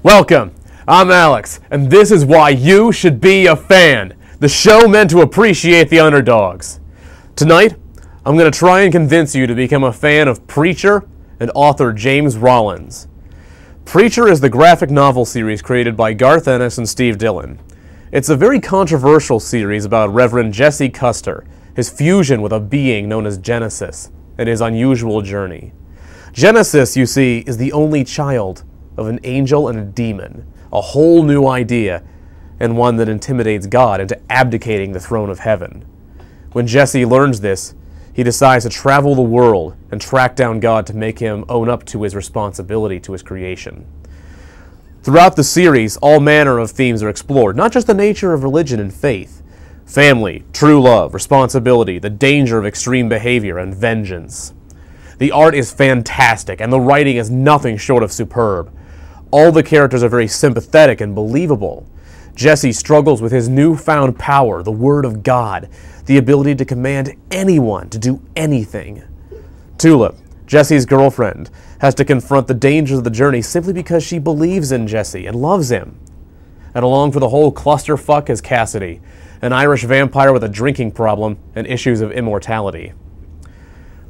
Welcome, I'm Alex, and this is why you should be a fan, the show meant to appreciate the underdogs. Tonight, I'm going to try and convince you to become a fan of Preacher and author James Rollins. Preacher is the graphic novel series created by Garth Ennis and Steve Dillon. It's a very controversial series about Reverend Jesse Custer, his fusion with a being known as Genesis, and his unusual journey. Genesis, you see, is the only child of an angel and a demon, a whole new idea, and one that intimidates God into abdicating the throne of heaven. When Jesse learns this, he decides to travel the world and track down God to make him own up to his responsibility to his creation. Throughout the series, all manner of themes are explored, not just the nature of religion and faith, family, true love, responsibility, the danger of extreme behavior, and vengeance. The art is fantastic, and the writing is nothing short of superb. All the characters are very sympathetic and believable. Jesse struggles with his newfound power, the Word of God, the ability to command anyone to do anything. Tulip, Jesse's girlfriend, has to confront the dangers of the journey simply because she believes in Jesse and loves him. And along for the whole clusterfuck is Cassidy, an Irish vampire with a drinking problem and issues of immortality.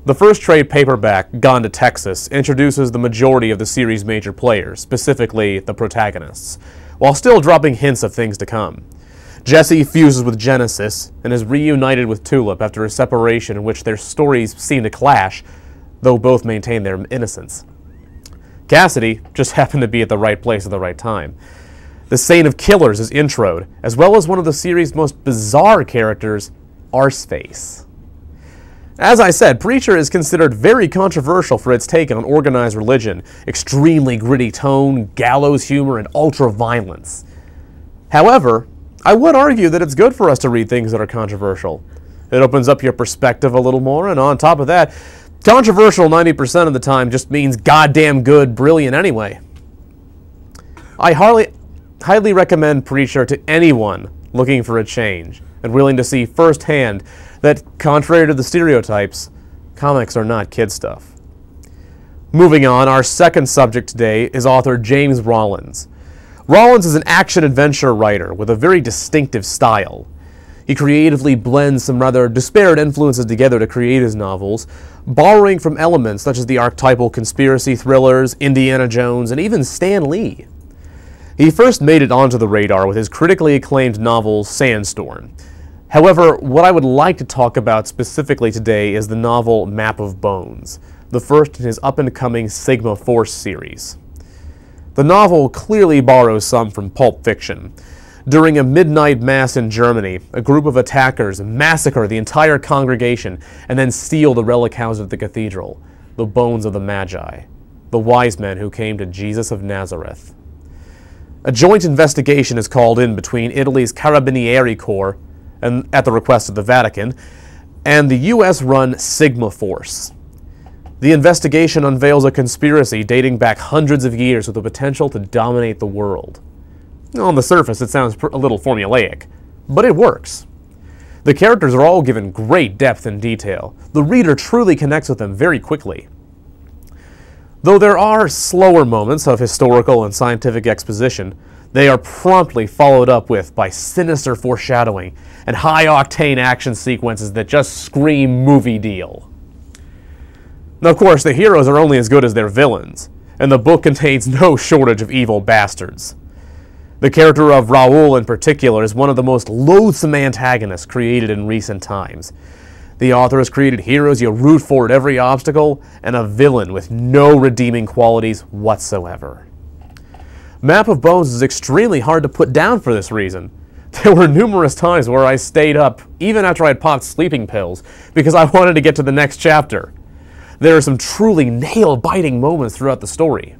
The first trade paperback, Gone to Texas, introduces the majority of the series' major players, specifically the protagonists, while still dropping hints of things to come. Jesse fuses with Genesis and is reunited with Tulip after a separation in which their stories seem to clash, though both maintain their innocence. Cassidy just happened to be at the right place at the right time. The Saint of Killers is introed, as well as one of the series' most bizarre characters, Arseface. As I said, Preacher is considered very controversial for its take on organized religion, extremely gritty tone, gallows humor, and ultra-violence. However, I would argue that it's good for us to read things that are controversial. It opens up your perspective a little more, and on top of that, controversial 90% of the time just means goddamn good, brilliant anyway. I highly recommend Preacher to anyone looking for a change and willing to see firsthand that, contrary to the stereotypes, comics are not kid stuff. Moving on, our second subject today is author James Rollins. Rollins is an action-adventure writer with a very distinctive style. He creatively blends some rather disparate influences together to create his novels, borrowing from elements such as the archetypal conspiracy thrillers, Indiana Jones, and even Stan Lee. He first made it onto the radar with his critically acclaimed novel Sandstorm. However, what I would like to talk about specifically today is the novel Map of Bones, the first in his up-and-coming Sigma Force series. The novel clearly borrows some from Pulp Fiction. During a midnight mass in Germany, a group of attackers massacre the entire congregation and then steal the relic house of the cathedral, the bones of the Magi, the wise men who came to Jesus of Nazareth. A joint investigation is called in between Italy's Carabinieri Corps, and at the request of the Vatican, and the US-run Sigma Force. The investigation unveils a conspiracy dating back hundreds of years with the potential to dominate the world. On the surface, it sounds a little formulaic, but it works. The characters are all given great depth and detail. The reader truly connects with them very quickly. Though there are slower moments of historical and scientific exposition, they are promptly followed up with by sinister foreshadowing and high-octane action sequences that just scream movie deal. Now, of course, the heroes are only as good as their villains, and the book contains no shortage of evil bastards. The character of Raoul in particular is one of the most loathsome antagonists created in recent times. The author has created heroes you root for at every obstacle, and a villain with no redeeming qualities whatsoever. Map of Bones is extremely hard to put down for this reason. There were numerous times where I stayed up, even after I'd popped sleeping pills, because I wanted to get to the next chapter. There are some truly nail-biting moments throughout the story.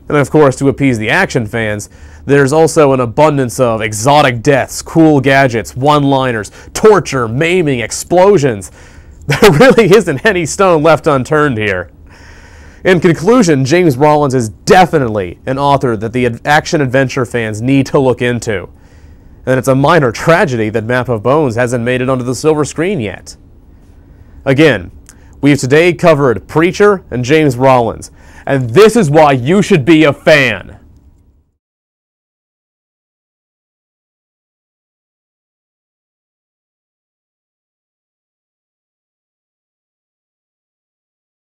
And of course, to appease the action fans, there's also an abundance of exotic deaths, cool gadgets, one-liners, torture, maiming, explosions. There really isn't any stone left unturned here. In conclusion, James Rollins is definitely an author that the action-adventure fans need to look into. And it's a minor tragedy that Map of Bones hasn't made it onto the silver screen yet. Again, we've today covered Preacher and James Rollins, and this is why you should be a fan.